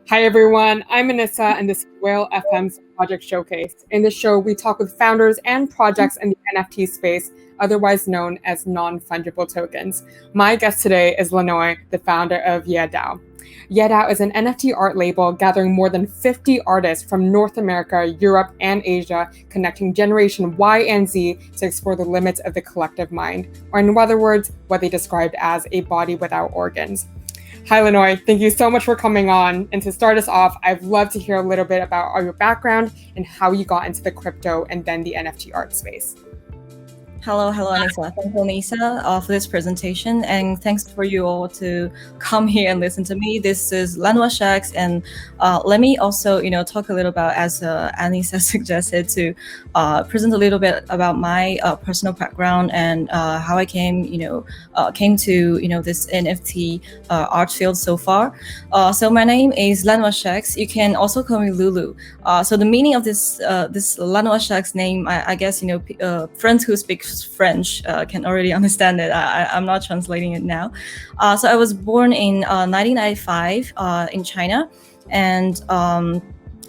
Hi, everyone. I'm Anissa, and this is YeahDAO FM's Project Showcase. In this show, we talk with founders and projects in the NFT space, otherwise known as non-fungible tokens. My guest today is Lanoy, the founder of YeahDAO. YeahDAO is an NFT art label gathering more than 50 artists from North America, Europe, and Asia, connecting Generation Y and Z to explore the limits of the collective mind, or in other words, what they described as a body without organs. Hi, Lanoy. Thank you so much for coming on. And to start us off, I'd love to hear a little bit about your background and how you got into the crypto and then the NFT art space. Hello, Anissa. Thank you, Anissa, for this presentation, and thanks for you all to come here and listen to me. This is Lanoy, and let me also, talk a little about, as Anissa suggested, to present a little bit about my personal background and how I came to this NFT art field so far. So my name is Lanoy. You can also call me Lulu. So the meaning of this Lanoy name, I guess friends who speak French can already understand it. I'm not translating it now. So I was born in 1995 in China, and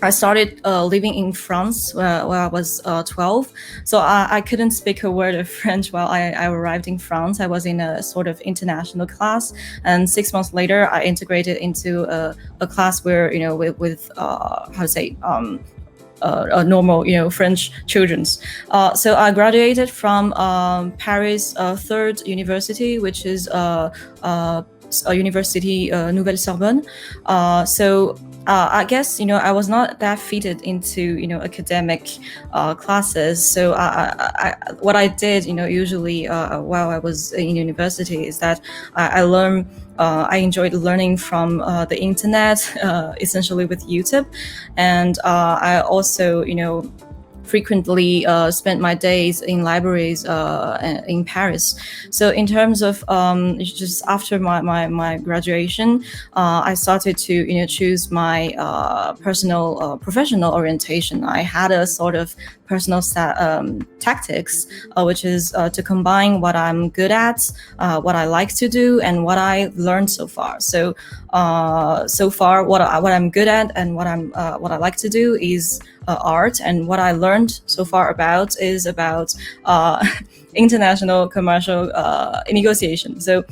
I started living in France when I was 12. So I couldn't speak a word of French while I arrived in France. I was in a sort of international class, and 6 months later, I integrated into a class where with normal, French children's. So I graduated from Paris Third University, which is a university, Nouvelle Sorbonne. So I guess I was not that fitted into academic classes. So what I did usually while I was in university is that I learned. I enjoyed learning from the internet, essentially with YouTube, and I also frequently spent my days in libraries in Paris. So in terms of just after my graduation, I started to choose my professional orientation. I had a sort of personal tactics, which is to combine what I'm good at, what I like to do, and what I learned so far. So so far, what I'm good at and what I like to do is art, and what I learned so far is about international commercial negotiation. So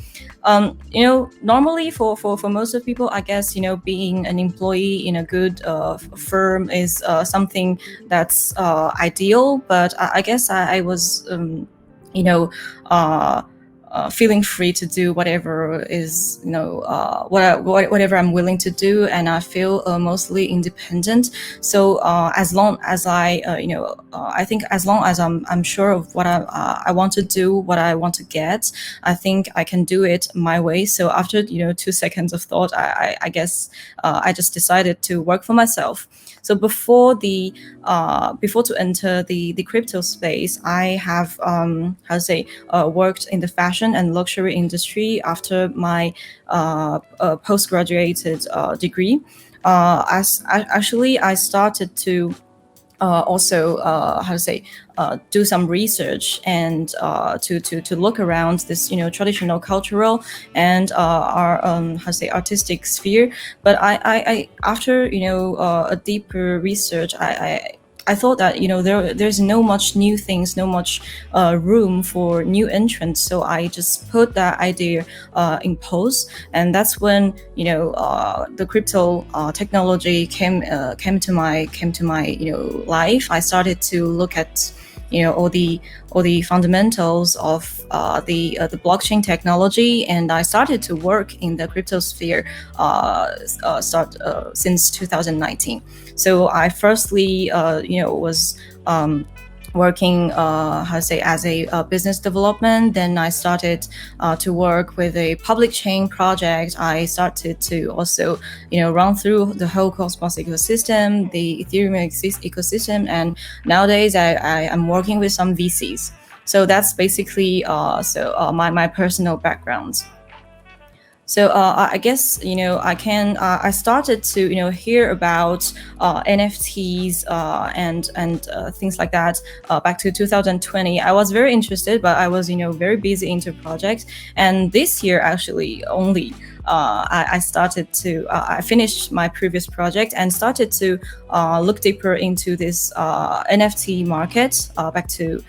normally for most of people, I guess being an employee in a good firm is something that's ideal, but I guess I was feeling free to do whatever is whatever I'm willing to do, and I feel mostly independent. So as long as I think as long as I'm sure of what I want to do, what I want to get, I think I can do it my way. So after 2 seconds of thought, I guess I just decided to work for myself. So before to enter the crypto space, I have worked in the fashion and luxury industry after my postgraduate degree. I started to do some research and to look around this traditional cultural and our artistic sphere. But I after a deeper research, I thought that there's no much new things, no much room for new entrants. So I just put that idea in pause, and that's when the crypto technology came to my life. I started to look at all the fundamentals of the blockchain technology, and I started to work in the crypto sphere since 2019. So I firstly was working as a business development. Then I started to work with a public chain project. I started to also run through the whole Cosmos ecosystem, the Ethereum ecosystem, and nowadays I am working with some VCs. So that's basically my personal background. So I guess I started to hear about NFTs and things like that back to 2020. I was very interested, but I was very busy into projects. And this year actually only I started to I finished my previous project and started to look deeper into this NFT market. Back to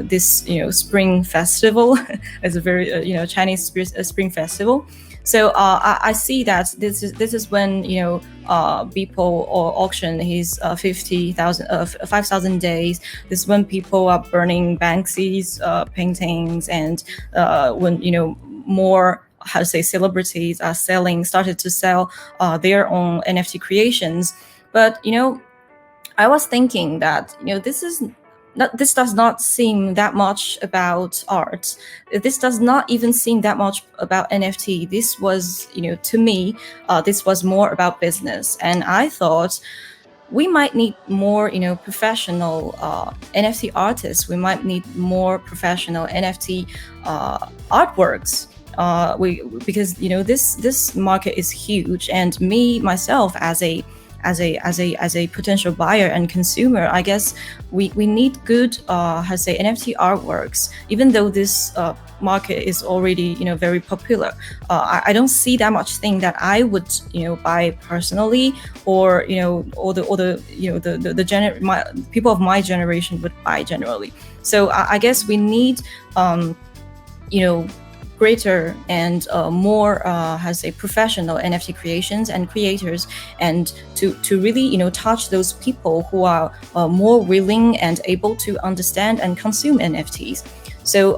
this spring festival. It's a very Chinese spring festival. So I see that this is when people or auction his 5,000 days. This is when people are burning Banksy's paintings, and when more celebrities are started to sell their own NFT creations. But I was thinking that this does not seem that much about art. This does not even seem that much about NFT. This was, to me, this was more about business. And I thought we might need more, professional NFT artists. We might need more professional NFT artworks. Because this market is huge, and me myself as a potential buyer and consumer, I guess we need good NFT artworks. Even though this market is already very popular, I don't see that much thing that I would buy personally, or people of my generation would buy generally. So I guess we need greater and more professional NFT creations and creators, and to really touch those people who are more willing and able to understand and consume NFTs. So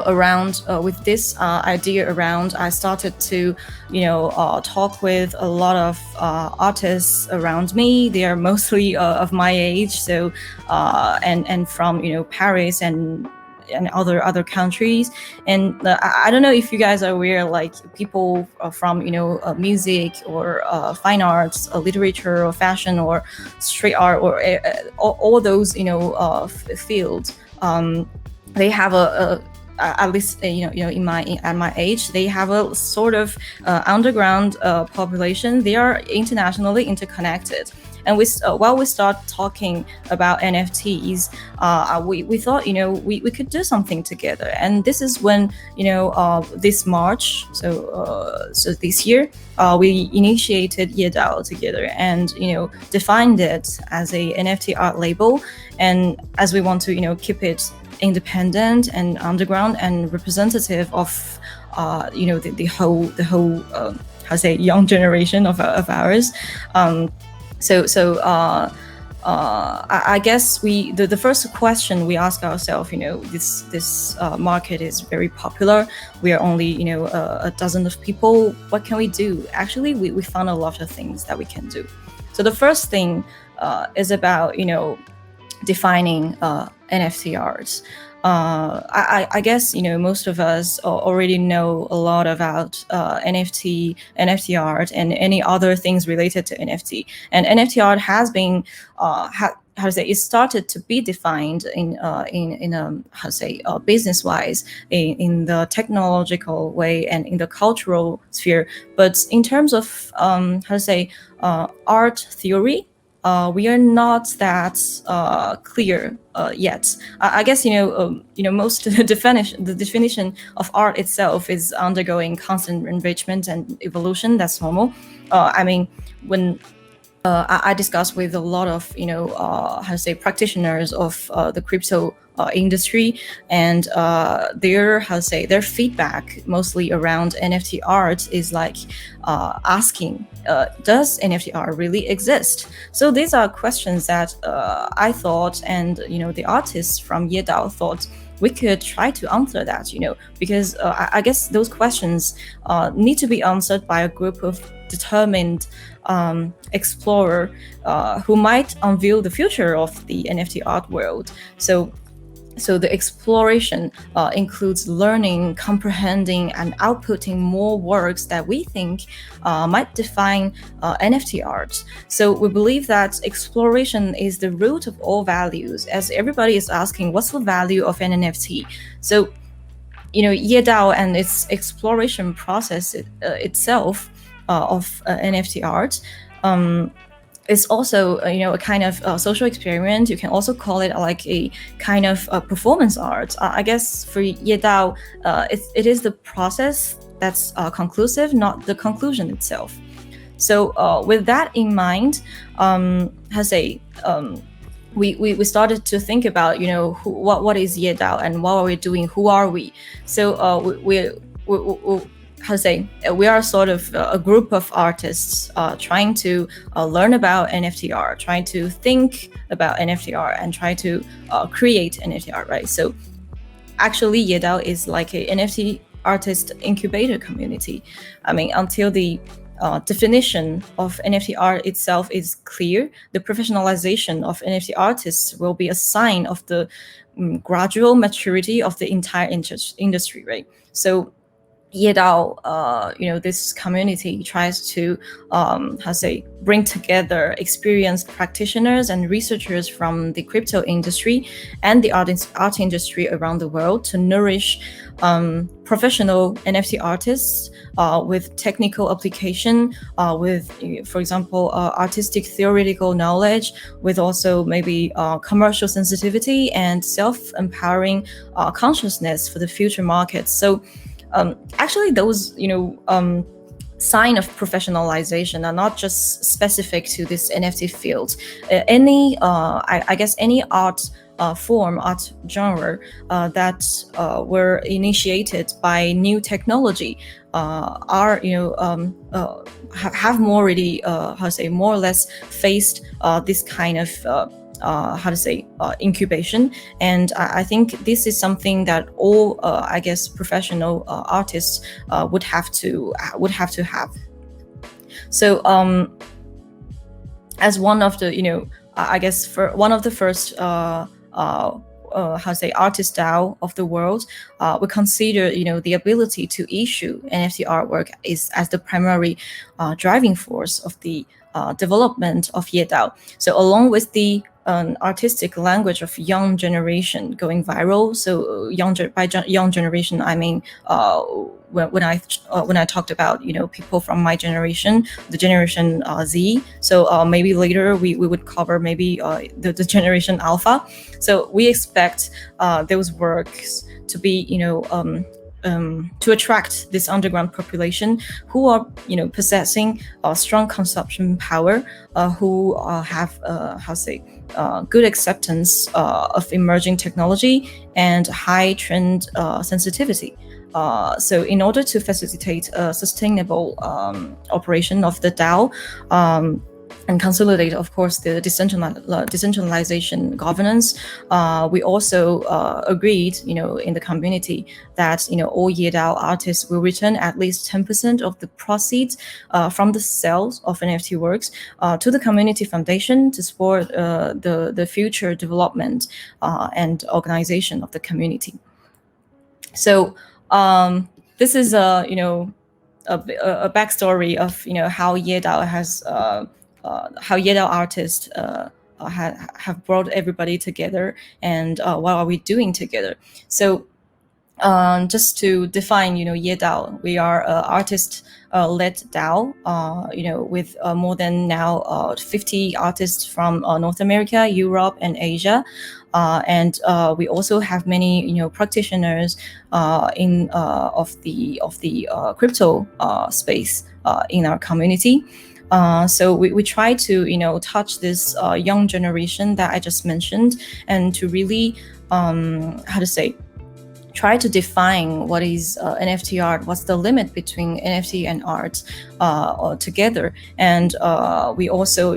around with this idea around, I started to talk with a lot of artists around me. They are mostly of my age, so and from Paris and other countries. And I don't know if you guys are aware, like people from music or fine arts, literature or fashion or street art, or all those fields. They have at least at my age, they have a sort of underground population. They are internationally interconnected. And while we start talking about NFTs, we thought we could do something together. And this is when this March, so this year, we initiated YeahDAO together, and defined it as a NFT art label. And as we want to keep it independent and underground and representative of the whole young generation of ours. I guess the first question we ask ourselves, this market is very popular. We are only a dozen of people. What can we do? Actually, we found a lot of things that we can do. So the first thing is about defining NFT art. I guess most of us already know a lot about NFT art, and any other things related to NFT. And NFT art has been it started to be defined in business wise, in the technological way and in the cultural sphere. But in terms of art theory, we are not that clear yet. I guess most the definition of art itself is undergoing constant enrichment and evolution. That's normal. I mean, when I discussed with a lot of practitioners of the crypto industry, and their feedback mostly around NFT art is like asking, does NFT art really exist? So these are questions that I thought, and the artists from YeahDAO thought we could try to answer that, because I guess those questions need to be answered by a group of determined explorer who might unveil the future of the NFT art world. So the exploration includes learning, comprehending, and outputting more works that we think might define NFT art. So we believe that exploration is the root of all values, as everybody is asking, what's the value of an NFT? So YeahDAO and its exploration process itself of NFT art it's also a kind of social experiment. You can also call it like a kind of performance art. I guess for YeahDAO, it is the process that's conclusive, not the conclusion itself. So with that in mind, we started to think about what is YeahDAO and what are we doing, who are we. So we are sort of a group of artists trying to learn about NFT art, trying to think about NFT art, and try to create NFT art, right? So actually YeahDAO is like a NFT artist incubator community. I mean, until the definition of NFT art itself is clear, the professionalization of NFT artists will be a sign of the gradual maturity of the entire industry, right? So YeahDAO, this community tries to, bring together experienced practitioners and researchers from the crypto industry and the art industry around the world to nourish professional NFT artists with technical application, with, for example, artistic theoretical knowledge, with also maybe commercial sensitivity and self-empowering consciousness for the future markets. So actually those sign of professionalization are not just specific to this NFT field. I guess any art form, art genre that were initiated by new technology are have more already more or less faced this kind of incubation. And I think this is something that all I guess professional artists would have to have. So as one of the I guess for one of the first artist DAO of the world, we consider the ability to issue NFT artwork is as the primary driving force of the development of YeahDAO. So along with the artistic language of young generation going viral. So by young generation, I mean when I talked about people from my generation, the generation Z. So maybe later we would cover maybe the generation Alpha. So we expect those works to be to attract this underground population who are possessing strong consumption power, who have good acceptance of emerging technology and high trend sensitivity. So in order to facilitate a sustainable operation of the DAO, and consolidate, of course, the decentralization governance, we also agreed, in the community that all YeahDAO artists will return at least 10% of the proceeds from the sales of NFT works to the community foundation to support the future development and organization of the community. So this is a backstory of how YeahDAO has. How YeahDAO artists have brought everybody together, and what are we doing together. So just to define, YeahDAO, we are artist-led DAO, with more than now 50 artists from North America, Europe, and Asia. And we also have many, practitioners in of the crypto space in our community. So we try to touch this young generation that I just mentioned, and to really try to define what is NFT art, what's the limit between NFT and art together. And we also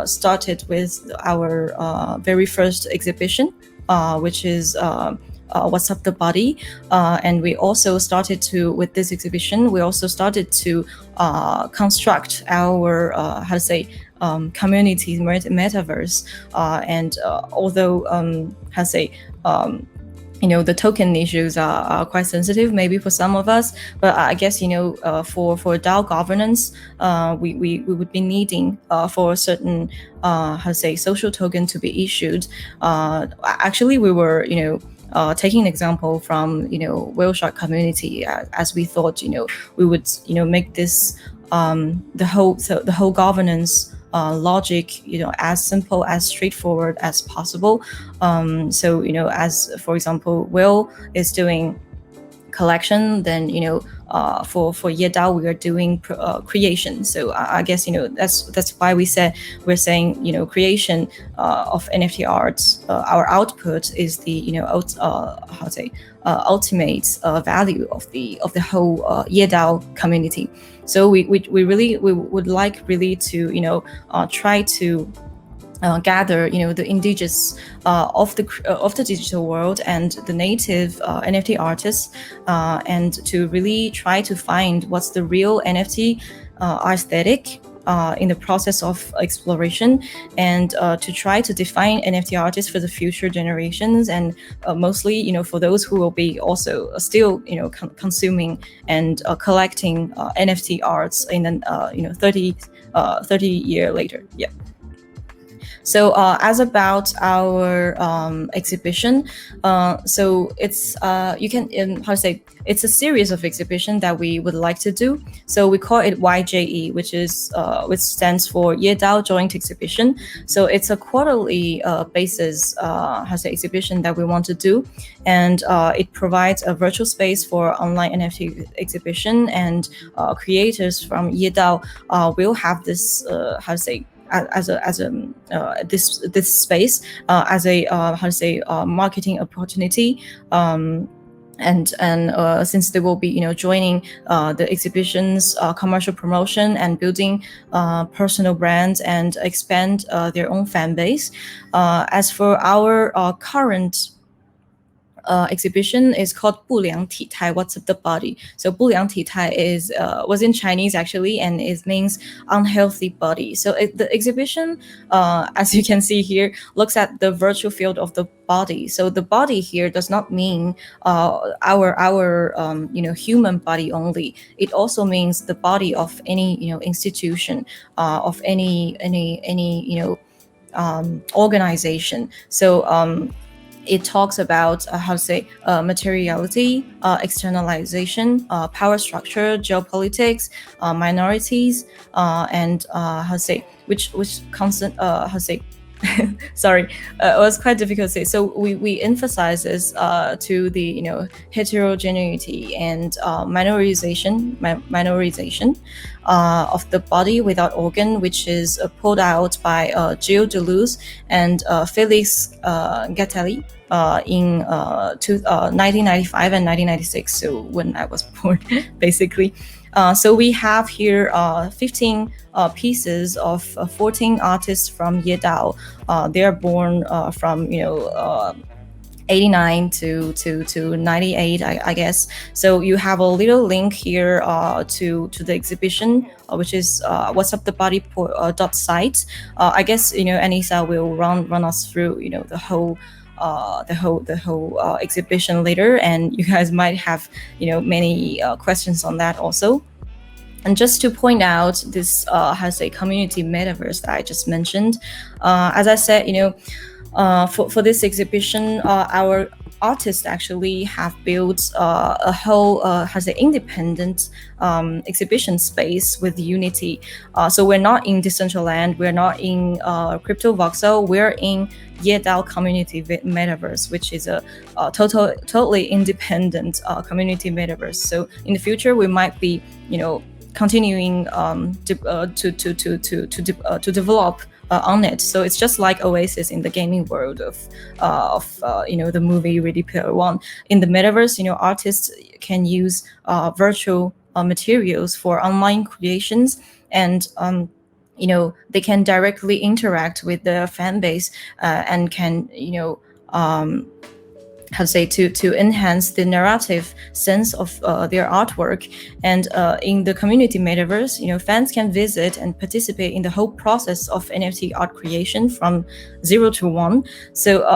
started with our very first exhibition, which is What's Up the Body, and we also started to, with this exhibition, we also started to construct our community metaverse, and although the token issues are quite sensitive, maybe for some of us, but I guess for DAO governance, we would be needing for a certain social token to be issued. Actually, we were taking an example from whale shark community, as we thought we would make this the whole governance logic, as simple, as straightforward as possible. So as for example, Will is doing collection, then for YeahDAO we are doing creation. So I guess that's why we're saying creation of NFT arts. Our output is the ultimate value of the whole YeahDAO community. So we would like really to try to gather the indigenous of the digital world and the native NFT artists, and to really try to find what's the real NFT aesthetic in the process of exploration, and to try to define NFT artists for the future generations, and mostly for those who will be also still consuming and collecting NFT arts in an 30 year later. Yeah. So as about our exhibition, so it's you can it's a series of exhibition that we would like to do. So we call it YJE, which stands for YeahDAO Joint Exhibition. So it's a quarterly basis exhibition that we want to do, and it provides a virtual space for online NFT exhibition, and creators from YeahDAO will have this this space as a marketing opportunity. And since they will be joining the exhibitions, commercial promotion, and building personal brands, and expand their own fan base. As for our current exhibition is called 不良体态, what's the body? So 不良体态is was in Chinese actually, and it means unhealthy body. So the exhibition, as you can see here, looks at the virtual field of the body. So the body here does not mean our human body only. It also means the body of any institution, of any organization. So it talks about materiality, externalization, power structure, geopolitics, minorities, and which constant sorry, it was quite difficult to say. So we emphasize this to the heterogeneity and minorization of the body without organ, which is pulled out by Gilles Deleuze and Felix Guattari in 1995 and 1996. So when I was born, basically. So we have here 15 pieces of 14 artists from YeahDAO. They are born from 89 to 98, I guess. So you have a little link here to the exhibition, which is what's up the body .site. I guess Anissa will run us through the whole exhibition later, and you guys might have many questions on that also. And just to point out, this has a community metaverse that I just mentioned. As I said, for this exhibition, our artists actually have built a whole independent exhibition space with Unity. So we're not in Decentraland, we're not in Crypto Voxel, we're in YeahDAO community metaverse, which is a totally independent community metaverse. So in the future, we might be continuing to develop on it. So it's just like Oasis in the gaming world of the movie Ready Player One. In the metaverse, artists can use virtual materials for online creations, and they can directly interact with their fan base and can to enhance the narrative sense of their artwork. And in the community metaverse, fans can visit and participate in the whole process of NFT art creation from 0 to 1. So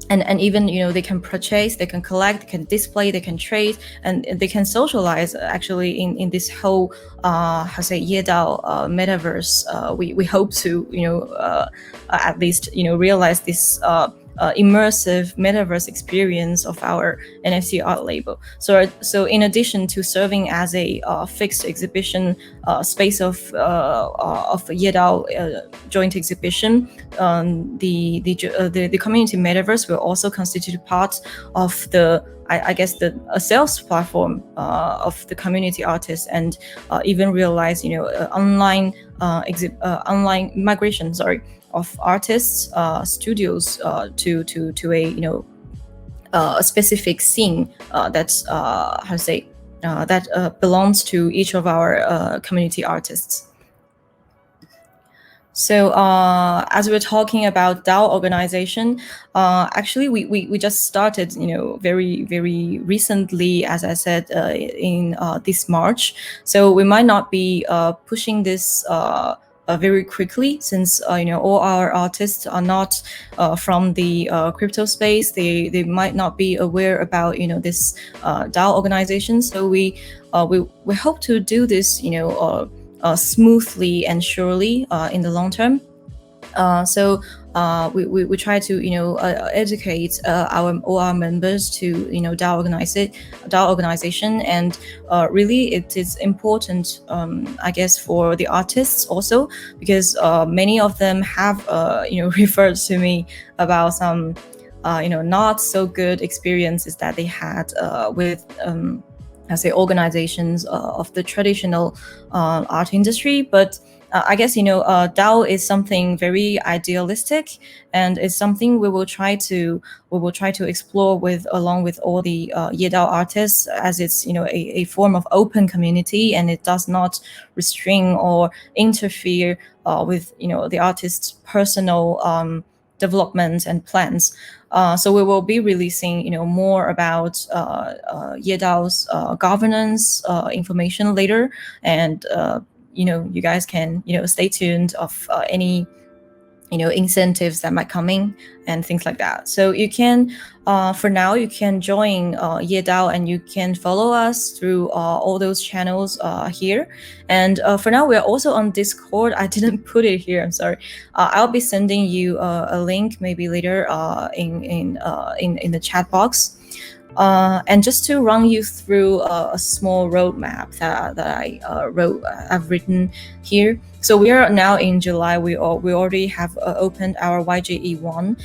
and even they can purchase, they can collect, they can display, they can trade, and they can socialize actually in this whole YeahDAO metaverse. We hope to at least realize this immersive metaverse experience of our NFT art label. So in addition to serving as a fixed exhibition space of YeahDAO joint exhibition, the community metaverse will also constitute part of I guess a sales platform of the community artists, and even realize online migration of artists studios to a specific scene that's how to say that belongs to each of our community artists. So as we're talking about DAO organization, actually we just started, very, very recently, as I said, in this March. So we might not be pushing this very quickly, since all our artists are not from the crypto space. They might not be aware about this DAO organization. So we hope to do this smoothly and surely in the long term. So we try to educate all our members to DAO organization, and really it is important, I guess, for the artists also, because many of them have referred to me about some not so good experiences that they had with organizations of the traditional art industry. But I guess DAO is something very idealistic, and it's something we will try to explore along with all the YeahDAO artists, as it's a form of open community, and it does not restrain or interfere with the artist's personal development and plans. So we will be releasing more about YeahDAO's governance information later, and you guys can stay tuned of any incentives that might coming and things like that. So you can for now you can join YeahDAO, and you can follow us through all those channels here. And for now, we are also on Discord. I didn't put it here, I'm sorry. I'll be sending you a link maybe later in the chat box. And just to run you through a small roadmap that I've written here. So we are now in July. We already have opened our YJE1,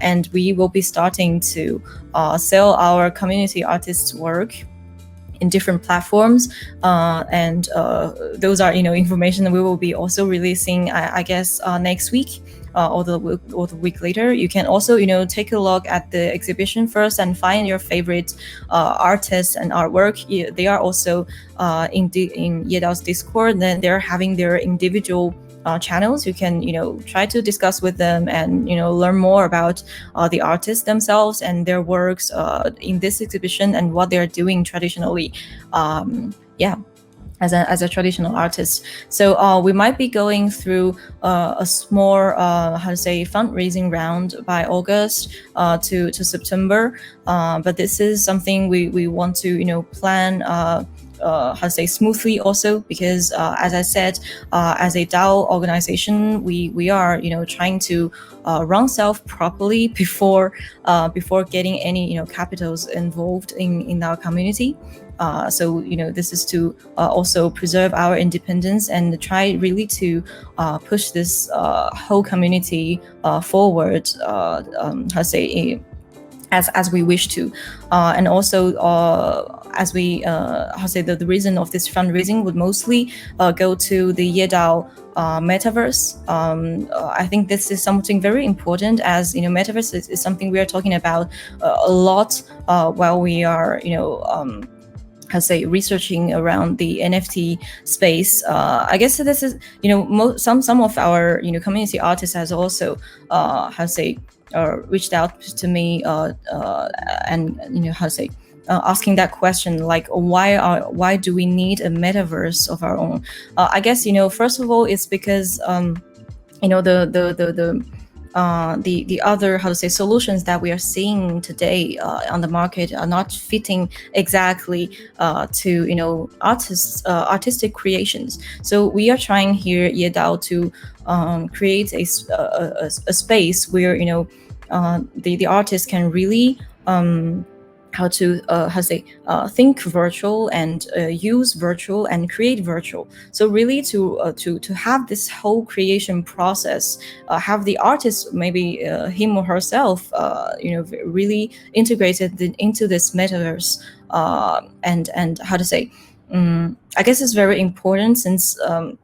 and we will be starting to sell our community artists' work in different platforms, and those are information that we will be also releasing, I guess, next week. Or the week later. You can also take a look at the exhibition first and find your favorite artists and artwork. They are also in YeahDAO's Discord. Then they're having their individual channels. You can try to discuss with them and learn more about the artists themselves and their works in this exhibition and what they're doing traditionally. As a traditional artist. So we might be going through a small fundraising round by August to September, but this is something we want to plan smoothly also, because as I said, as a DAO organization, we are trying to run self properly before getting any capitals involved in our community. So this is to also preserve our independence and try really to push this whole community forward, as we wish to, and also as we the reason of this fundraising would mostly go to the YeahDAO metaverse. I think this is something very important, as metaverse is something we are talking about a lot while we are researching around the NFT space. I guess this is some of our community artists has also reached out to me and asking that question, like why do we need a metaverse of our own? I guess first of all, it's because the other solutions that we are seeing today on the market are not fitting exactly to artistic creations. So we are trying here YeahDAO to create a space where the artist can really think virtual and use virtual and create virtual. So really to have this whole creation process, have the artist maybe him or herself really integrated into this metaverse, and how to say, I guess it's very important since the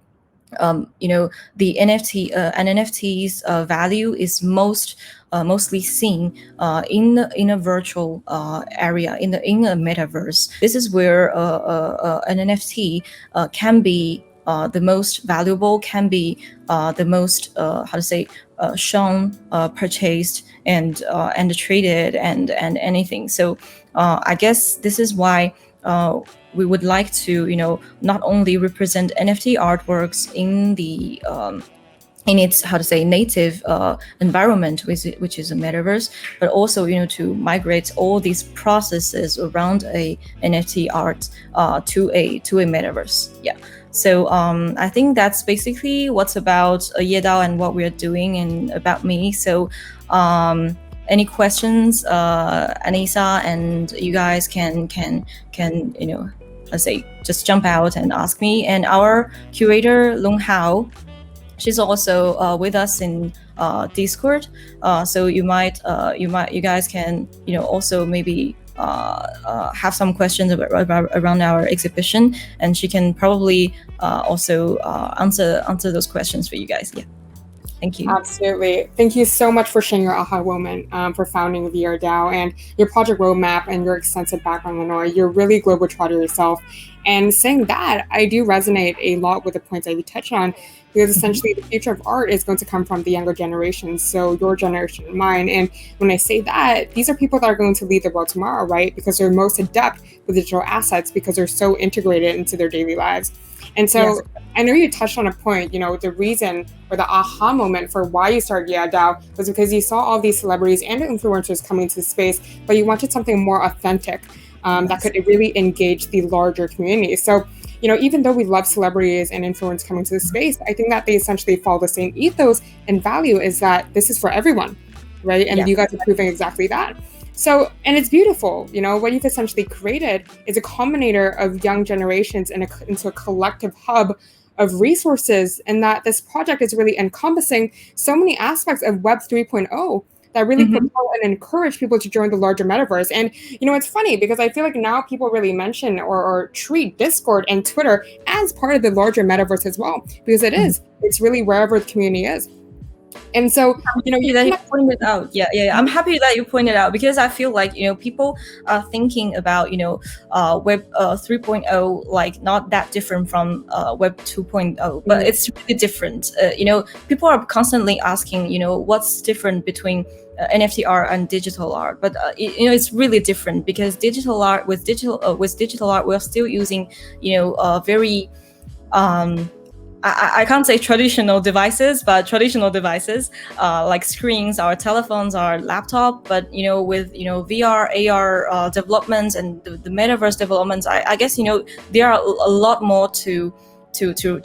NFT's value is mostly seen in a virtual area, in a metaverse. This is where an NFT can be the most valuable, can be the most shown, purchased, and traded, and anything. So I guess this is why we would like to not only represent NFT artworks in the in its native environment, which is a metaverse, but also to migrate all these processes around a NFT art to a metaverse. Yeah. So I think that's basically what's about YeahDAO and what we are doing, and about me. So any questions, Anissa, and you guys can just jump out and ask me. And our curator Long Hao, she's also with us in Discord. So you guys can also maybe have some questions around our exhibition, and she can probably also answer those questions for you guys. Yeah. Thank you. Absolutely. Thank you so much for sharing your aha moment for founding of YeahDAO and your project roadmap and your extensive background, Lenore. You're really globetrotter yourself. And saying that, I do resonate a lot with the points that you touched on, because essentially the future of art is going to come from the younger generations, so your generation and mine. And when I say that, these are people that are going to lead the world tomorrow, right? Because they're most adept with digital assets, because they're so integrated into their daily lives. And so yes. I know you touched on a point, the reason or the aha moment for why you started YeahDAO was because you saw all these celebrities and influencers coming to the space, but you wanted something more authentic that could really engage the larger community. So, even though we love celebrities and influence coming to the space, I think that they essentially follow the same ethos and value, is that this is for everyone, right? And you guys are proving exactly that. So, and it's beautiful, what you've essentially created is a combinator of young generations into a collective hub of resources, and that this project is really encompassing so many aspects of Web 3.0 that really propel and encourage people to join the larger metaverse. And, it's funny because I feel like now people really mention or treat Discord and Twitter as part of the larger metaverse as well, because it is. It's really wherever the community is. And so, you pointed it out. Yeah. I'm happy that you pointed out, because I feel like, people are thinking about, Web 3.0, like not that different from Web 2.0, but it's really different. People are constantly asking, what's different between NFT art and digital art, but it's really different, because digital art with digital art, we're still using, very I can't say traditional devices, but traditional devices like screens, our telephones, our laptop. But with VR, AR developments and the metaverse developments, I guess there are a lot more to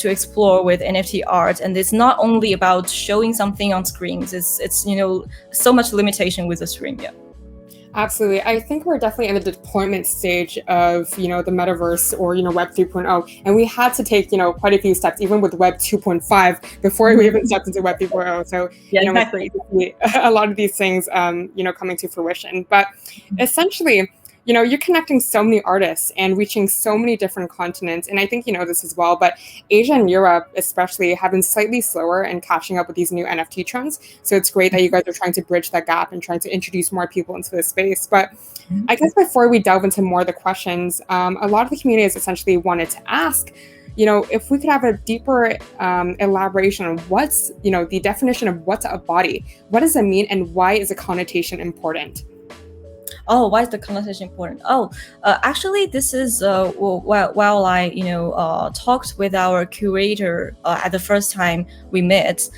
explore with NFT art, and it's not only about showing something on screens. It's so much limitation with the screen. Yeah. Absolutely. I think we're definitely in the deployment stage of, the metaverse or, Web 3.0. And we had to take, quite a few steps, even with Web 2.5 before we even stepped into Web 3.0. So, exactly. A lot of these things, coming to fruition. But essentially, you're connecting so many artists and reaching so many different continents. And I think this as well, but Asia and Europe especially have been slightly slower in catching up with these new NFT trends. So it's great that you guys are trying to bridge that gap and trying to introduce more people into the space. But I guess before we delve into more of the questions, a lot of the community has essentially wanted to ask, if we could have a deeper elaboration on what's, the definition of what's a body, what does it mean, and why is the connotation important? Oh, why is the connotation important? Actually, this is while I talked with our curator at the first time we met.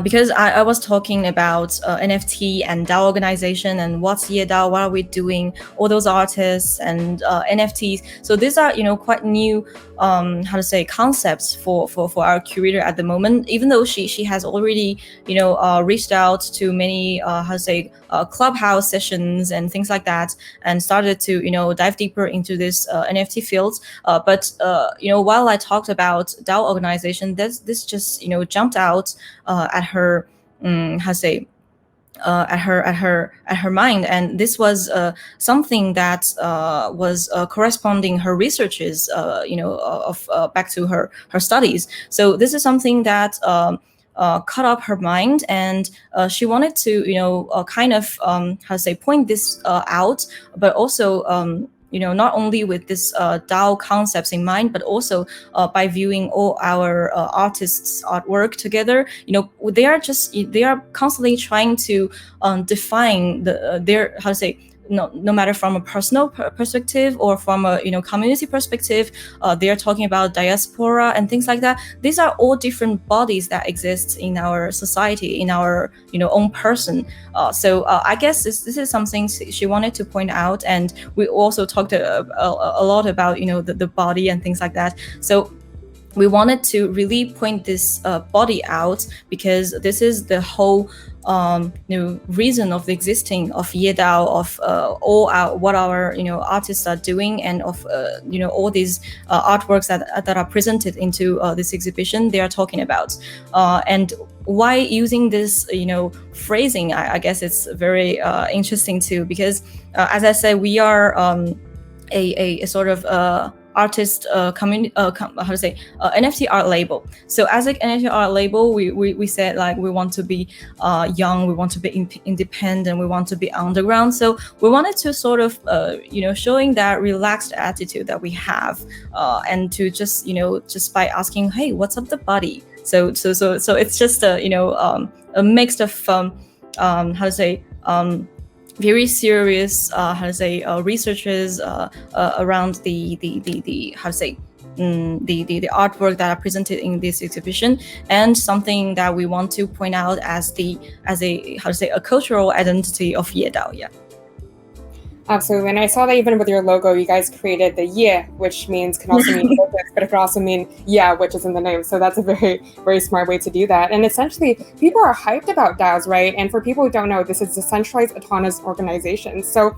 because I was talking about NFT and DAO organization and what's YeahDAO, what are we doing, all those artists and NFTs. So these are, quite new, how to say, concepts for our curator at the moment. Even though she has already, reached out to many, how to say, clubhouse sessions and things like that, and started to, dive deeper into this NFT fields. But while I talked about DAO organization, this just, jumped out at her, how to say, at her mind, and this was something that was corresponding her researches, of back to her studies. So this is something that caught up her mind, and she wanted to, kind of, how to say, point this out, but also, not only with this DAO concepts in mind, but also by viewing all our artists' artwork together. They are constantly trying to define their, how to say, no matter from a personal perspective or from a community perspective. They are talking about diaspora and things like that. These are all different bodies that exist in our society, in our own person. So I guess this is something she wanted to point out, and we also talked a lot about the body and things like that. So we wanted to really point this body out, because this is the whole reason of the existing of YeahDAO, of all what our artists are doing, and of all these artworks that are presented into this exhibition they are talking about. And why using this phrasing, I guess it's very interesting too, because as I said, we are a sort of artist community, how to say, NFT art label. So as an NFT art label, we said, like, we want to be young, we want to be independent, we want to be underground. So we wanted to sort of showing that relaxed attitude that we have, and to just just by asking, hey, what's up the body? So it's just a mix of how to say, very serious, how to say, researchers around the how to say, the artwork that are presented in this exhibition, and something that we want to point out as a how to say, a cultural identity of YeahDAO. Yeah. Absolutely. And I saw that even with your logo, you guys created the yeah, which can also mean focus, but it could also mean yeah, which is in the name. So that's a very, very smart way to do that. And essentially, people are hyped about DAOs, right? And for people who don't know, this is decentralized autonomous organizations. So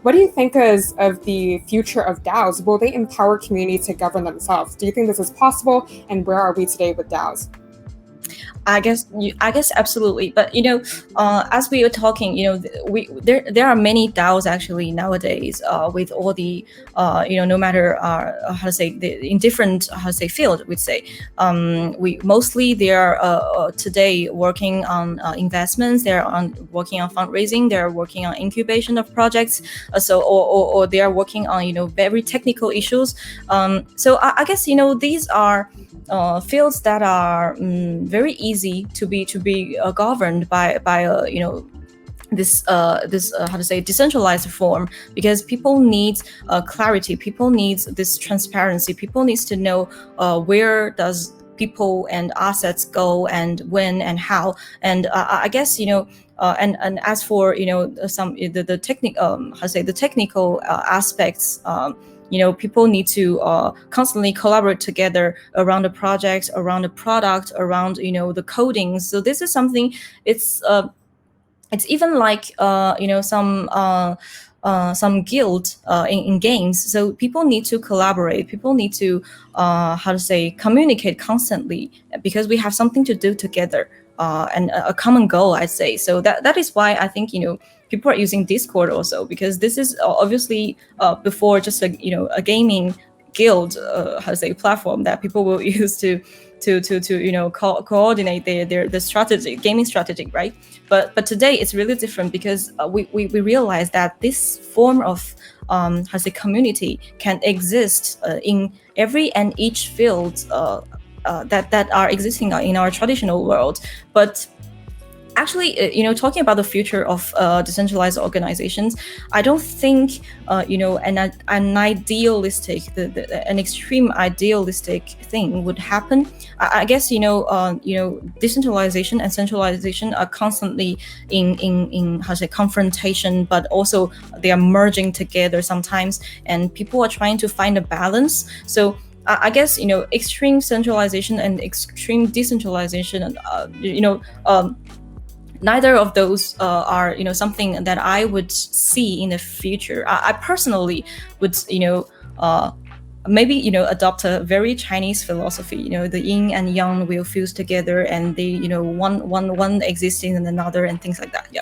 what do you think is of the future of DAOs? Will they empower communities to govern themselves? Do you think this is possible? And where are we today with DAOs? I guess absolutely. But as we were talking, there are many DAOs actually nowadays, with all the no matter how to say, in different, how to say, field, we'd say. We mostly, they are today working on investments. They're working on fundraising. They're working on incubation of projects. Or they are working on very technical issues. So I guess these are fields that are very easy to be governed by this how to say, decentralized form, because people need clarity, people need this transparency, people needs to know where does people and assets go, and when and how. And I guess and as for some the technical, how to say, the technical aspects, people need to constantly collaborate together around the project, around the product, around the coding. So this is something, it's even like some guild in games. So people need to collaborate, people need to how to say, communicate constantly, because we have something to do together, and a common goal, I'd say. So that is why I think people are using Discord also, because this is obviously before just a gaming guild, how to say, platform that people will use to coordinate their strategy, gaming strategy, right? But today it's really different, because we realize that this form of how to say, community can exist in every and each field that are existing in our traditional world. But Actually, talking about the future of decentralized organizations, I don't think an idealistic, an extreme idealistic thing would happen. I guess decentralization and centralization are constantly in how to say confrontation, but also they are merging together sometimes, and people are trying to find a balance. So I guess extreme centralization and extreme decentralization, neither of those are something that I would see in the future. I personally would maybe adopt a very Chinese philosophy. The yin and yang will fuse together, and they one existing in another, and things like that. Yeah.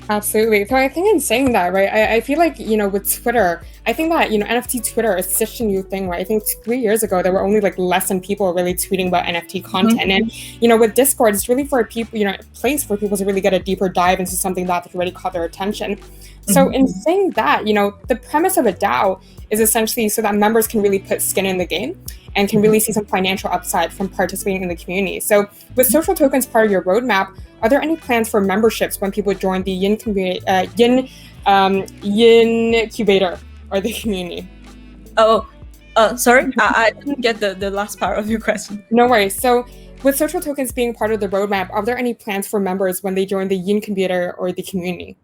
Absolutely. So I think in saying that, right, I feel like, with Twitter, I think that, NFT Twitter is such a new thing, right? I think 3 years ago, there were only like less than people really tweeting about NFT content. Mm-hmm. And, with Discord, it's really for people, a place for people to really get a deeper dive into something that's already caught their attention. So in saying that, the premise of a DAO is essentially so that members can really put skin in the game and can really see some financial upside from participating in the community. So with social tokens part of your roadmap, are there any plans for memberships when people join the Yin incubator or the community? Oh, sorry, I didn't get the last part of your question. No worries. So with social tokens being part of the roadmap, are there any plans for members when they join the Yin incubator or the community?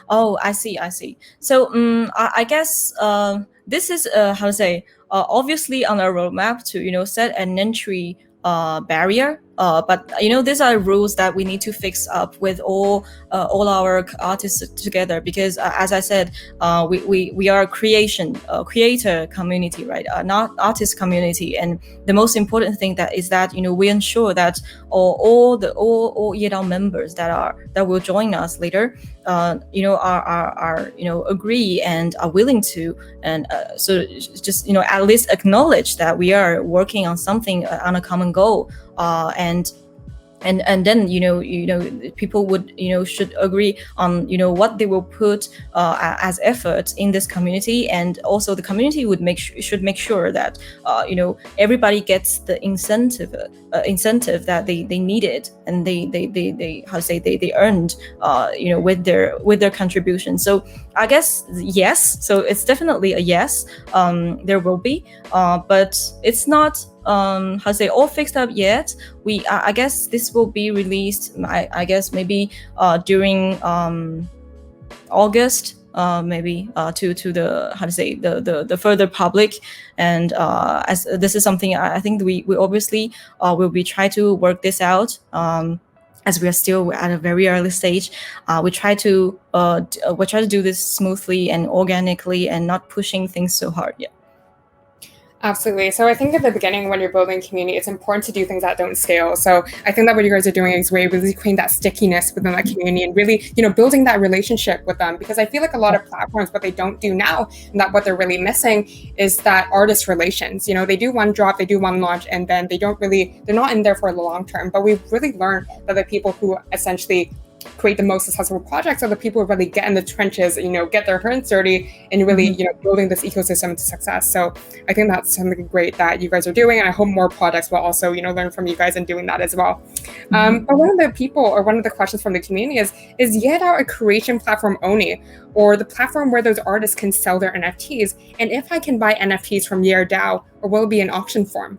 Oh, I see. So I guess this is how to say obviously on our roadmap to set an entry barrier. But these are rules that we need to fix up with all our artists together, because as I said, we are a creator community, right? Not artist community. And the most important thing that is that we ensure that all YeahDAO members that will join us later are agree and are willing to, and so just at least acknowledge that we are working on something on a common goal, and then people would should agree on what they will put as effort in this community, and also the community would should make sure that everybody gets the incentive that they needed, and they how to say they earned with their contribution. So I guess yes, so it's definitely a yes. There will be, but it's not how to say all fixed up yet. I guess this will be released, I guess maybe during August, maybe to the how to say the further public. And as this is something I think we obviously will be try to work this out, as we are still at a very early stage. We try to do this smoothly and organically, and not pushing things so hard yet. Absolutely. So I think at the beginning, when you're building community, it's important to do things that don't scale. So I think that what you guys are doing is really creating that stickiness within that community, and really, building that relationship with them. Because I feel like a lot of platforms, what they don't do now, and that what they're really missing is that artist relations. They do one drop, they do one launch, and then they're not in there for the long term. But we've really learned that the people who essentially create the most successful projects are the people who really get in the trenches, get their hands dirty, and really, building this ecosystem to success. So I think that's something great that you guys are doing, and I hope more projects will also, learn from you guys in doing that as well. But one of the questions from the community is YeahDAO a creation platform only, or the platform where those artists can sell their NFTs? And if I can buy NFTs from YeahDAO, or will it be an auction form?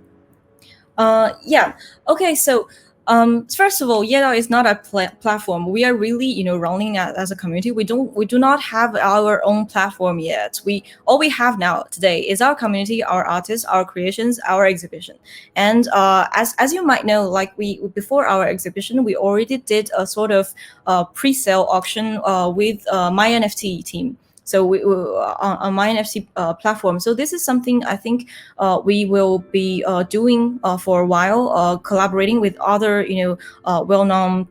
Yeah. Okay. So first of all, YeahDAO is not a platform. We are really, running as a community. We do not have our own platform yet. All we have now today is our community, our artists, our creations, our exhibition. And as you might know, like before our exhibition, we already did a sort of pre-sale auction with my NFT team. So we on my NFT platform. So this is something I think we will be doing for a while, collaborating with other well-known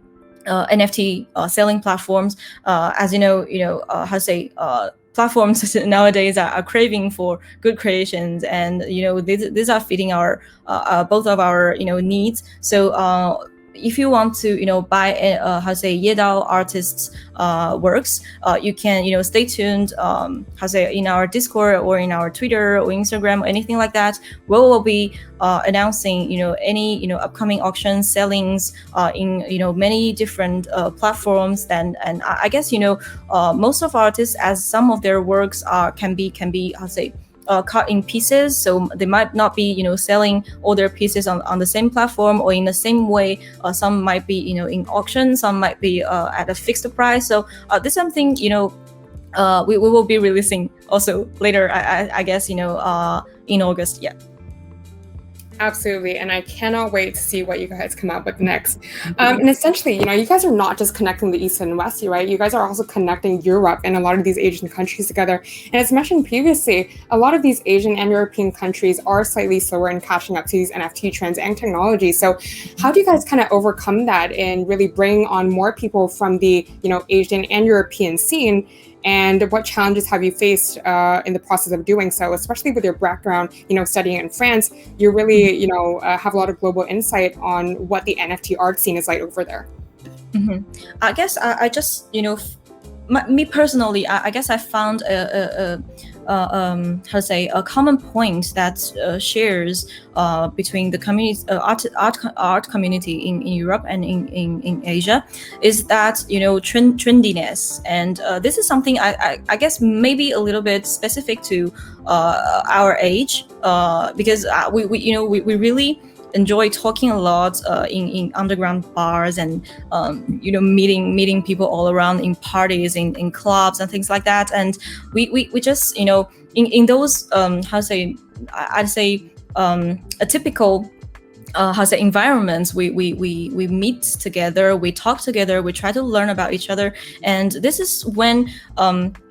NFT selling platforms. As how to say. Platforms nowadays are craving for good creations, and these are fitting our both of our needs. So if you want to, buy YeahDAO artists works, you can, stay tuned, in our Discord or in our Twitter or Instagram or anything like that. We will be announcing, any, upcoming auctions, sellings in, many different platforms. And I guess, most of artists, as some of their works can be cut in pieces, so they might not be selling all their pieces on the same platform or in the same way. Some might be in auction, some might be at a fixed price. So this is something we will be releasing also later, I guess in August. Yeah. Absolutely. And I cannot wait to see what you guys come up with next. And essentially, you guys are not just connecting the East and West, right? You guys are also connecting Europe and a lot of these Asian countries together. And as mentioned previously, a lot of these Asian and European countries are slightly slower in catching up to these NFT trends and technology. So how do you guys kind of overcome that and really bring on more people from the, Asian and European scene? And what challenges have you faced in the process of doing so, especially with your background, studying in France? You really, have a lot of global insight on what the NFT art scene is like over there. Mm-hmm. I guess I just, me personally, I guess I found a common point that shares between the community, art community in Europe and in Asia, is that trendiness. And this is something I guess maybe a little bit specific to our age, because we really enjoy talking a lot in underground bars and meeting people all around in parties, in clubs and things like that. And we just in those I'd say a typical environments, we meet together, we talk together, we try to learn about each other. And this is when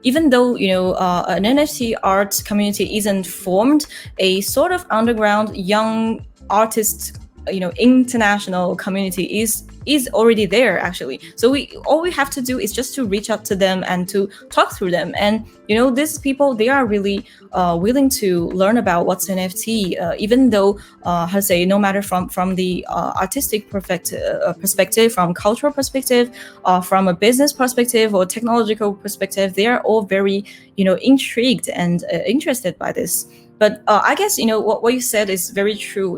even though an NFT art community isn't formed, a sort of underground young artist international community is already there, actually. So all we have to do is just to reach out to them and to talk through them. And these people, they are really willing to learn about what's NFT, even though no matter from the artistic perspective, from cultural perspective, from a business perspective or technological perspective, they are all very intrigued and interested by this. But I guess what you said is very true.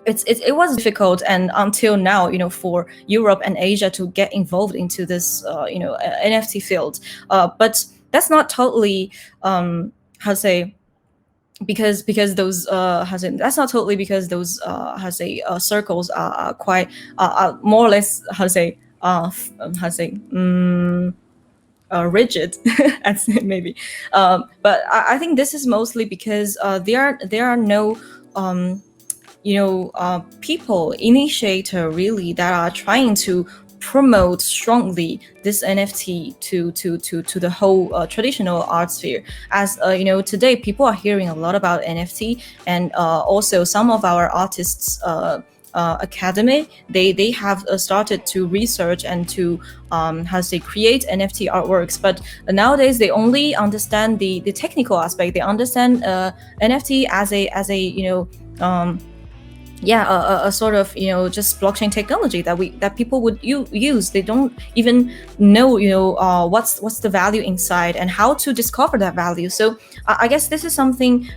It was difficult, and until now, for Europe and Asia to get involved into this NFT field. But that's not totally because those that's not totally because those circles are quite more or less rigid, maybe. But I think this is mostly because there are no people, initiator really, that are trying to promote strongly this NFT to the whole traditional art sphere. As today people are hearing a lot about NFT, and also some of our artists academy, they have started to research and to create NFT artworks. But nowadays they only understand the technical aspect. They understand NFT as a a sort of just blockchain technology that people would use. They don't even know what's the value inside and how to discover that value. So I guess this is something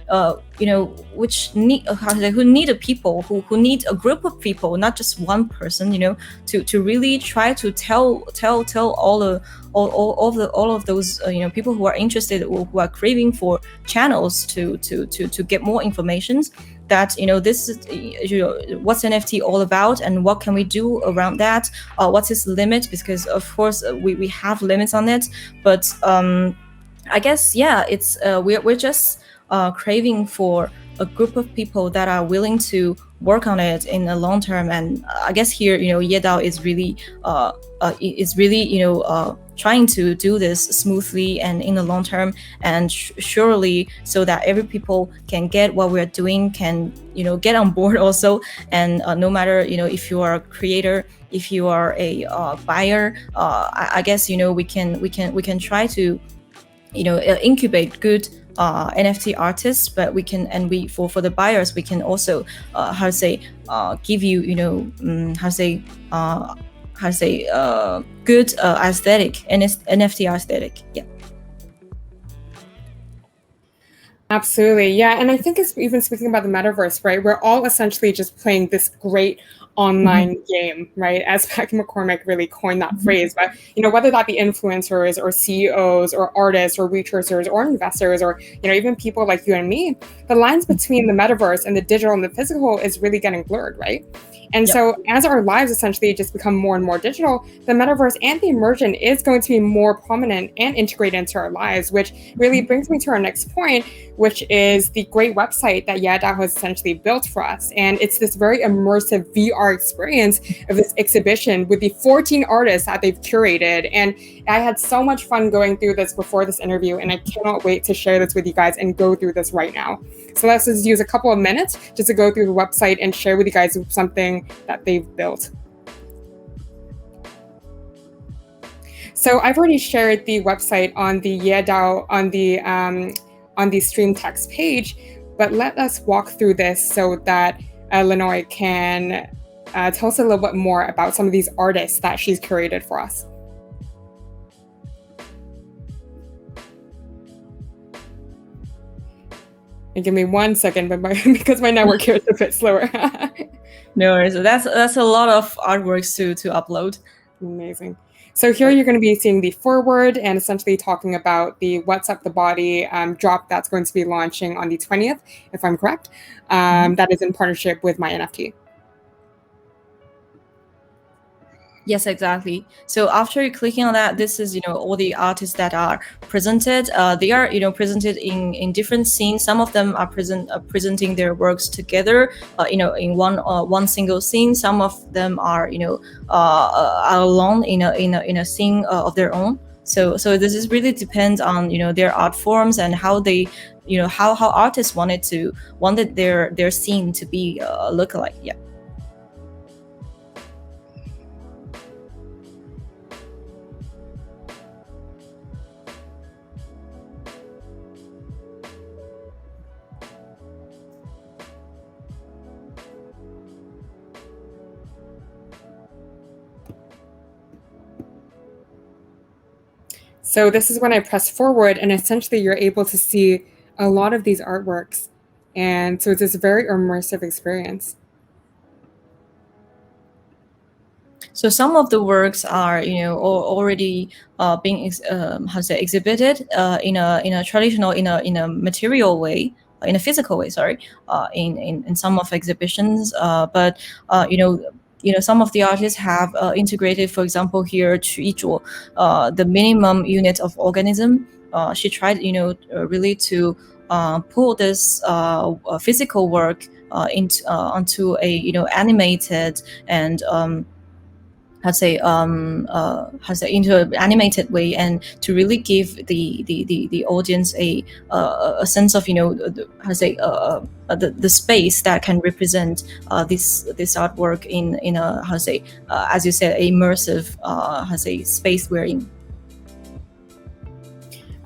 which who need a people who need a group of people, not just one person, to really try to tell all of those people who are interested or who are craving for channels to get more information, that this is what's NFT all about and what can we do around that, what's its limit, because of course we have limits on it. But I guess it's we're just craving for a group of people that are willing to work on it in the long term. And I guess here YeahDAO is really trying to do this smoothly and in the long term, and surely so that every people can get what we're doing, can get on board also. And no matter if you are a creator, if you are a buyer, I guess we can try to incubate good NFT artists, but we can, and we for the buyers, we can also give you, good aesthetic and NFT aesthetic. Yeah. Absolutely. Yeah. And I think it's even speaking about the metaverse, right? We're all essentially just playing this great online game, right? As Pat McCormick really coined that phrase. But, whether that be influencers or CEOs or artists or researchers or investors or, even people like you and me, the lines between the metaverse and the digital and the physical is really getting blurred, right? And so as our lives essentially just become more and more digital, the metaverse and the immersion is going to be more prominent and integrated into our lives, which really brings me to our next point, which is the great website that YeahDAO has essentially built for us. And it's this very immersive VR experience of this exhibition with the 14 artists that they've curated. And I had so much fun going through this before this interview, and I cannot wait to share this with you guys and go through this right now. So let's just use a couple of minutes just to go through the website and share with you guys something that they've built. So I've already shared the website on the YeahDAO on the stream text page, but let us walk through this so that Lenoy can tell us a little bit more about some of these artists that she's curated for us. And give me 1 second, but because my network here is a bit slower. No worries. That's a lot of artworks to upload. Amazing. So here you're going to be seeing the forward and essentially talking about the What's Up the Body drop that's going to be launching on the 20th, if I'm correct. That is in partnership with my NFT. Yes, exactly. So after clicking on that, this is, all the artists that are presented. They are, presented in different scenes. Some of them are presenting their works together, in one single scene. Some of them are, are alone in a scene of their own. So this is really depends on, their art forms and how they, how artists wanted their scene to be lookalike. Yeah. So this is when I press forward, and essentially you're able to see a lot of these artworks. And so it's this very immersive experience. So some of the works are, already being exhibited in a traditional, in a material way, in a physical way. Sorry, in some of exhibitions. But some of the artists have integrated, for example, here 取着, the minimum unit of organism. She tried, really to pull this physical work onto a animated and into an animated way, and to really give the audience a sense of the space that can represent this artwork in a as you said, immersive space we're in.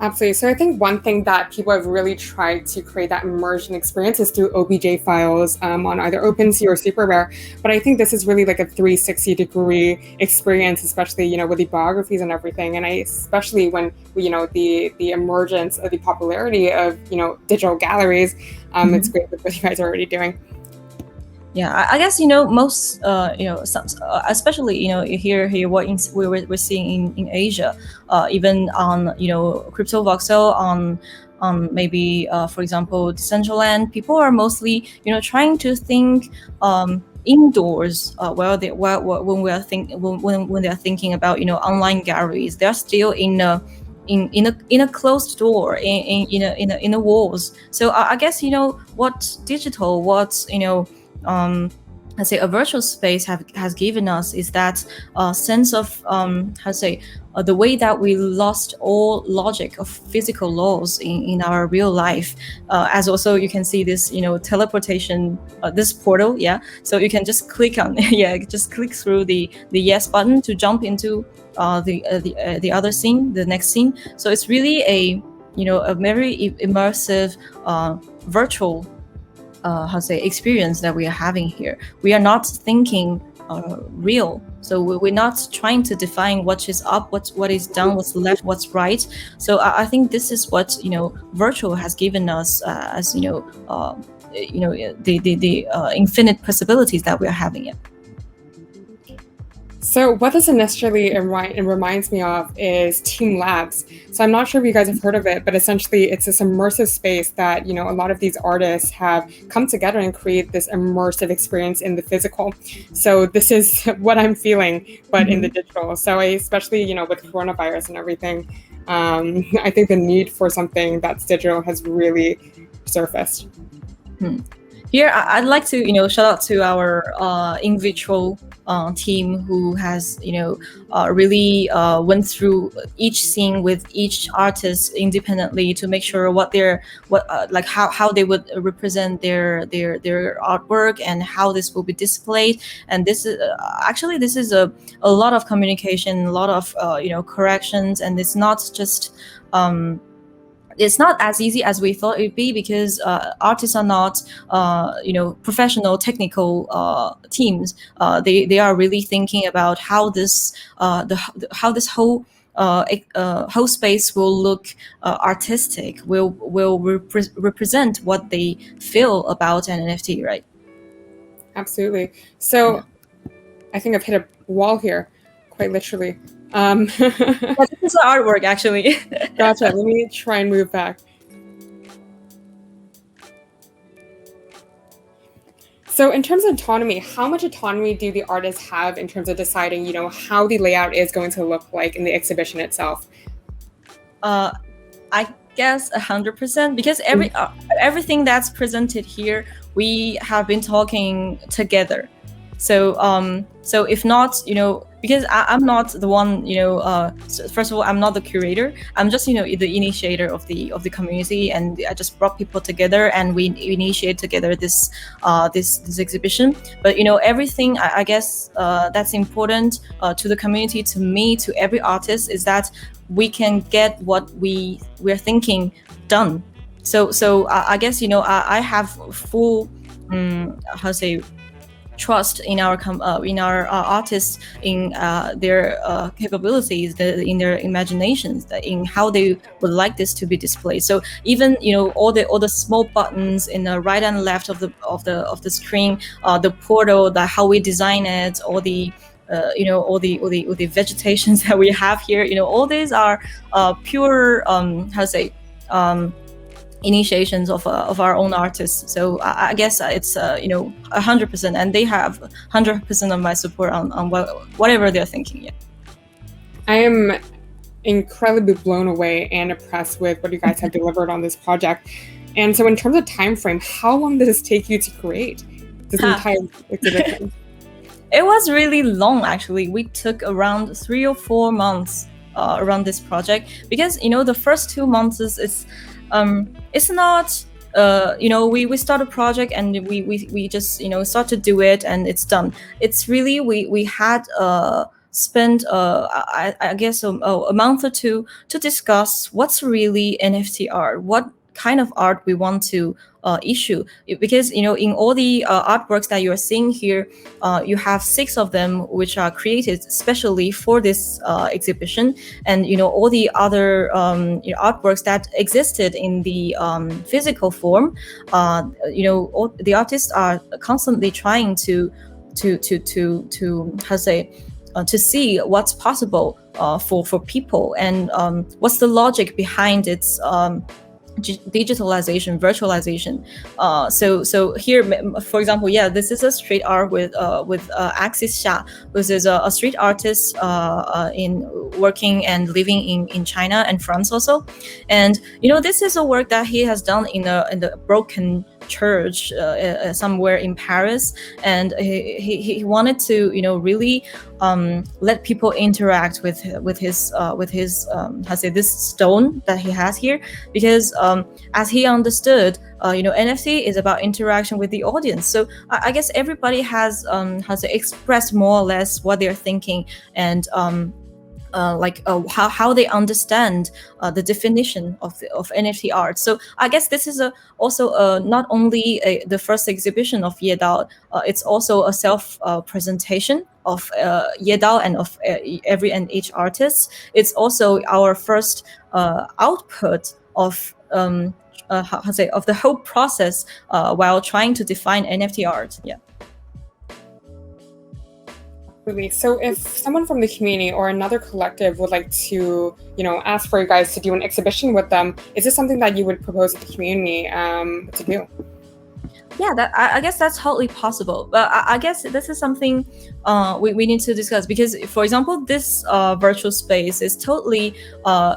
Absolutely. So I think one thing that people have really tried to create that immersion experience is through OBJ files on either OpenSea or SuperRare. But I think this is really like a 360-degree experience, especially, with the biographies and everything. And especially when, the emergence of the popularity of, digital galleries, it's great with what you guys are already doing. Yeah, I guess most some, especially here what we're seeing in Asia, even on crypto voxel, on maybe for example Decentraland, people are mostly trying to think indoors when they're thinking about online galleries. They're still in a closed door in a walls. So I guess what digital, what's let's say a virtual space has given us is that sense of the way that we lost all logic of physical laws in our real life. As also you can see this teleportation, this portal, yeah. So you can just click on just click through the yes button to jump into the other scene, the next scene. So it's really a very immersive virtual experience that we are having here. We are not thinking real. So we're not trying to define what is up, what is down, what's left, what's right. So I think this is what virtual has given us as the infinite possibilities that we are having. Yeah. So what this initially reminds me of is Team Labs. So I'm not sure if you guys have heard of it, but essentially it's this immersive space that, a lot of these artists have come together and create this immersive experience in the physical. So this is what I'm feeling, but in the digital. So especially, with coronavirus and everything, I think the need for something that's digital has really surfaced. Here, I'd like to, shout out to our in vitro team who has, really went through each scene with each artist independently to make sure how they would represent their artwork and how this will be displayed. And this is a lot of communication, a lot of corrections, and it's not just. It's not as easy as we thought it'd be, because artists are not, professional technical teams. They are really thinking about how this whole space will look artistic, will represent what they feel about an NFT, right? Absolutely. So, yeah. I think I've hit a wall here, quite literally. This is artwork, actually. Gotcha. Let me try and move back. So in terms of autonomy, how much autonomy do the artists have in terms of deciding, how the layout is going to look like in the exhibition itself? I guess 100%, because everything that's presented here, we have been talking together. So if not, because I'm not the one, first of all, I'm not the curator. I'm just, the initiator of the community, and I just brought people together and we initiate together this exhibition. But everything I guess that's important to the community, to me, to every artist, is that we can get what we're thinking done. So I guess I have full trust in our artists, in their capabilities, in their imaginations, in how they would like this to be displayed. So even all the small buttons in the right and left of the screen, the portal, how we design it, all the all the vegetations that we have here, all these are pure initiations of our own artists. So I guess it's 100%, and they have 100% of my support on whatever they're thinking. Yeah, I am incredibly blown away and impressed with what you guys have delivered on this project. And so in terms of time frame, how long did this take you to create this entire exhibition? It was really long, actually. We took around 3 or 4 months around this project, because the first 2 months it's not we start a project and we just start to do it and it's done. It's really we had spent I guess a month or two to discuss what's really NFT art, what kind of art we want to issue, because in all the artworks that you are seeing here, you have 6 of them which are created specially for this exhibition, and all the other artworks that existed in the physical form, all the artists are constantly trying to to see what's possible for people, and what's the logic behind its digitalization, virtualization. So here, for example, this is a street art with Axis Xia, who is a street artist in working and living in China and France also. And this is a work that he has done in the broken church somewhere in Paris, and he wanted to really let people interact with his this stone that he has here, because as he understood, NFT is about interaction with the audience. So I guess everybody has expressed more or less what they're thinking, and how they understand the definition of NFT art. So I guess this is also not only the first exhibition of YeahDAO, it's also a self presentation of YeahDAO and of every and each artist. It's also our first output of how to say, of the whole process while trying to define NFT art. Yeah. Really. So if someone from the community or another collective would like to, ask for you guys to do an exhibition with them, is this something that you would propose to the community to do? Yeah, I guess that's totally possible. But I guess this is something we need to discuss, because, for example, this virtual space is totally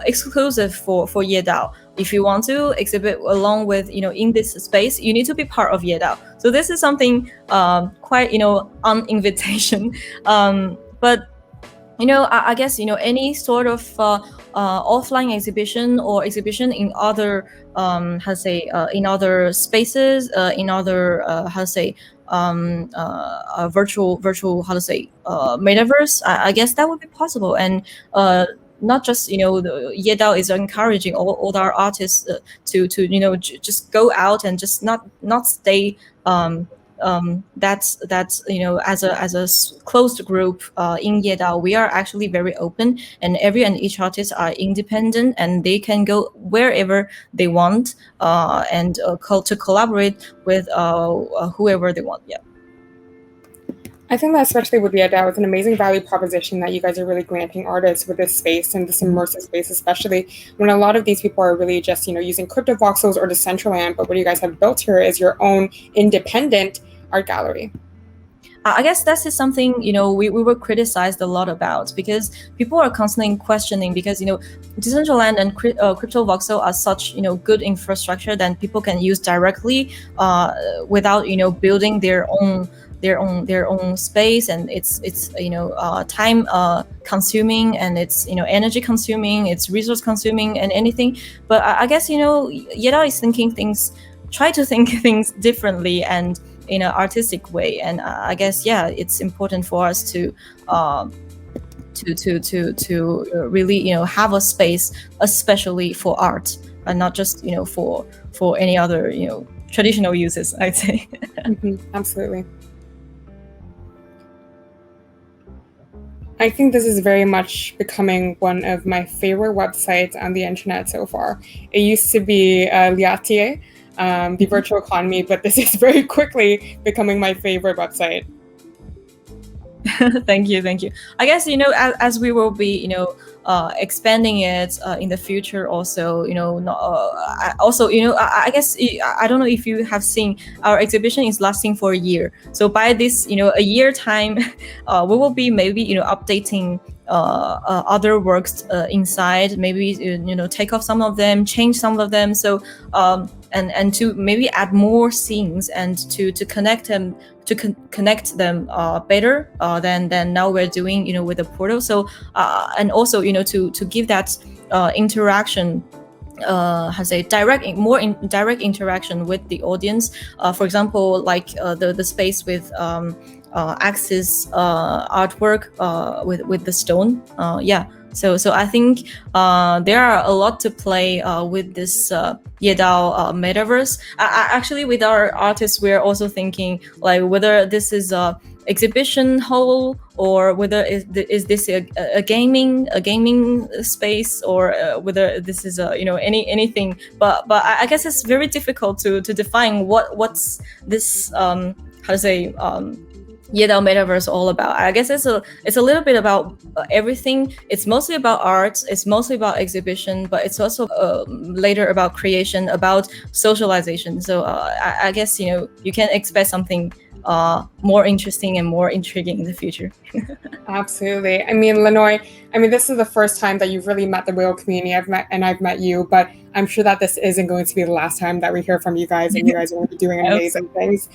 exclusive for YeahDAO. If you want to exhibit along with, in this space, you need to be part of YeahDAO. So this is something quite, on invitation. But I guess, any sort of offline exhibition or exhibition in other, in other spaces, in other, virtual, metaverse, I guess that would be possible. And not just, the YeahDAO is encouraging all our artists to just go out and just not stay that's as a closed group in YeahDAO. We are actually very open, and every and each artist are independent, and they can go wherever they want and to collaborate with whoever they want. Yeah. I think that especially with YeahDAO, it's an amazing value proposition that you guys are really granting artists with this space and this immersive space, especially when a lot of these people are really just, using crypto voxels or Decentraland. But what you guys have built here is your own independent art gallery. I guess that is something, we were criticized a lot about, because people are constantly questioning, because, Decentraland and crypto voxel are such, good infrastructure that people can use directly without, building their own space, and it's time consuming, and it's energy consuming, it's resource consuming, and anything. But I guess YeahDAO is try to think things differently and in an artistic way. And I guess it's important for us to really have a space especially for art, and not just for any other traditional uses, I'd say. Absolutely. I think this is very much becoming one of my favorite websites on the internet so far. It used to be YeahDAO, the virtual economy, but this is very quickly becoming my favorite website. Thank you. I guess as we will be expanding it in the future also, I guess I don't know if you have seen, our exhibition is lasting for a year. So by this a year time we will be maybe updating other works inside, maybe take off some of them, change some of them, so and to maybe add more scenes, and to connect them better than now we're doing with the portal. So and also to give that interaction, direct interaction with the audience. For example, like the space with Axis artwork with the stone. So I think there are a lot to play with this YeahDAO metaverse. Actually, with our artists, we're also thinking like whether this is a exhibition hall, or whether is this a gaming space, or whether this is anything. But I guess it's very difficult to define what's this YeahDAO metaverse all about. I guess it's a little bit about everything. It's mostly about art, it's mostly about exhibition, but it's also later about creation, about socialization. So I guess you can expect something more interesting and more intriguing in the future. Absolutely. I mean, Lenoy, this is the first time that you've really met the YeahDAO community. I've met you, but I'm sure that this isn't going to be the last time that we hear from you guys, and you guys are going to be doing amazing things.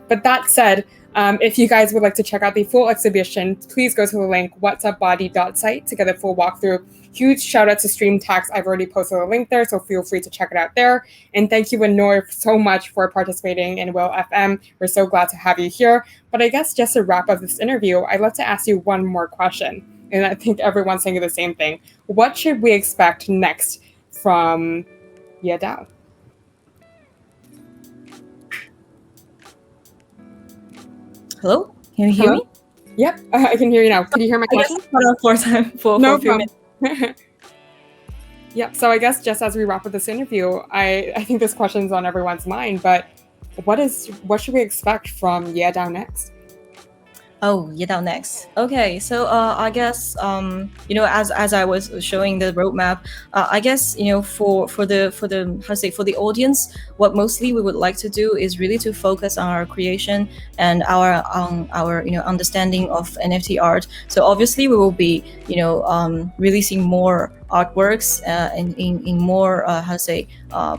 But that said, if you guys would like to check out the full exhibition, please go to the link whatsupbody.site to get a full walkthrough. Huge shout out to Stream Tax. I've already posted a link there, so feel free to check it out there. And thank you, Lenoy, so much for participating in YeahDAO FM. We're so glad to have you here. But I guess just to wrap up this interview, I'd love to ask you one more question. and I think everyone's saying the same thing. What should we expect next from YeahDAO? Hello? Can you hear me? Yep, I can hear you now. Can you hear my question? For a few minutes. Yep, so I guess just as we wrap up this interview, I think this question's on everyone's mind, but what should we expect from YeahDAO next? Oh, YeahDAO next. Okay, so I guess as I was showing the roadmap, I guess for the audience, what mostly we would like to do is really to focus on our creation and our understanding of NFT art. So obviously we will be releasing more artworks in more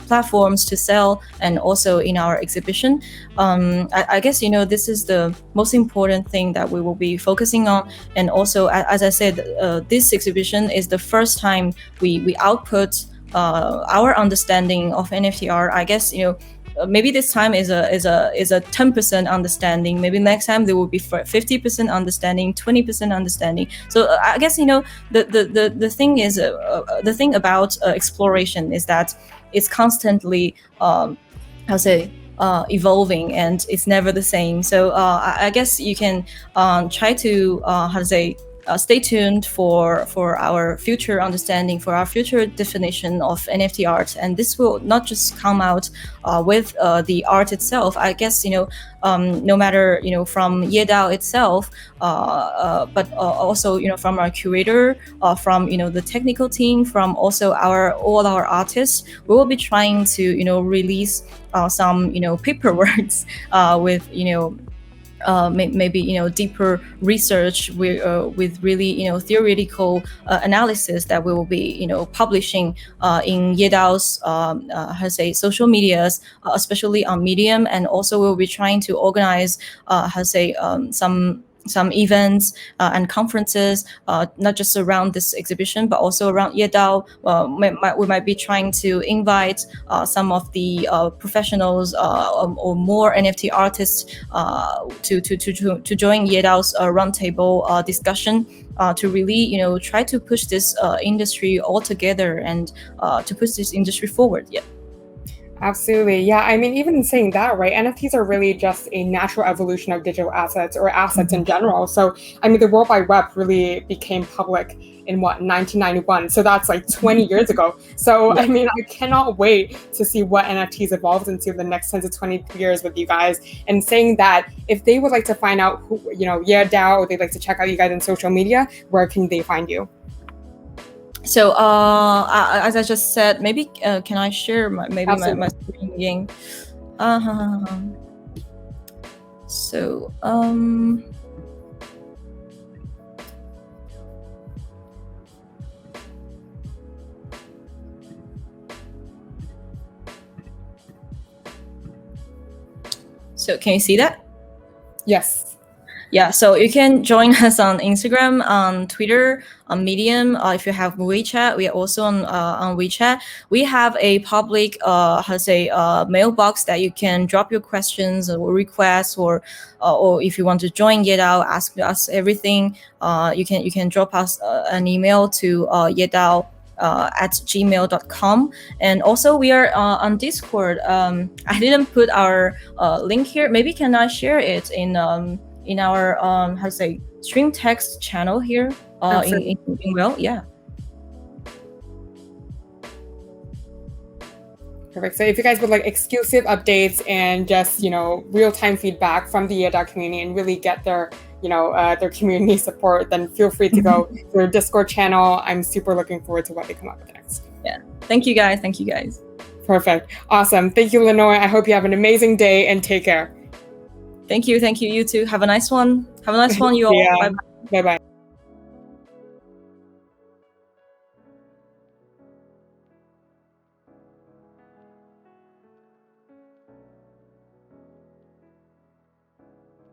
platforms to sell, and also in our exhibition. I guess this is the most important thing that we will be focusing on. And also, as I said, this exhibition is the first time we output our understanding of NFT art. I guess maybe this time is a 10% understanding. Maybe next time there will be 50% understanding, 20% understanding. So I guess the thing is the thing about exploration is that it's constantly evolving, and it's never the same. So I guess you can try to stay tuned for our future understanding, for our future definition of NFT art. And this will not just come out with the art itself. I guess no matter from YeahDAO itself, but also from our curator, from the technical team, from also all our artists, we will be trying to release some paperworks with maybe deeper research with really theoretical analysis that we will be publishing in YeahDAO's social medias, especially on Medium. And also we'll be trying to organize some events and conferences, not just around this exhibition, but also around YeahDAO. We might be trying to invite some of the professionals or more NFT artists to join YeahDAO's roundtable discussion, to really try to push this industry all together, and to push this industry forward. Yeah. Absolutely. Yeah. I mean, even in saying that, right, NFTs are really just a natural evolution of digital assets, or assets in general. So, I mean, the World Wide Web really became public in 1991. So that's like 20 years ago. So, I mean, I cannot wait to see what NFTs evolves into the next 10 to 20 years with you guys. And saying that, if they would like to find out who, YeahDAO, or they'd like to check out you guys on social media, where can they find you? So as I just said, maybe can I share my screen again? So so can you see that? Yes. Yeah, so you can join us on Instagram, on Twitter, on Medium. If you have WeChat, we are also on WeChat. We have a public mailbox that you can drop your questions or requests, or if you want to join YeahDAO, ask us everything. You can drop us an email to YeahDAO at gmail.com. And also we are on Discord. I didn't put our link here. Maybe can I share it in our stream text channel here in yeah. Perfect. So if you guys would like exclusive updates and just real-time feedback from the YeahDAO community, and really get their community support, then feel free to go to their Discord channel. I'm super looking forward to what they come up with next. Yeah. Thank you guys. Perfect. Awesome. Thank you, Lenore. I hope you have an amazing day, and take care. Thank you. You too. Have a nice one. You all. Yeah. Bye-bye.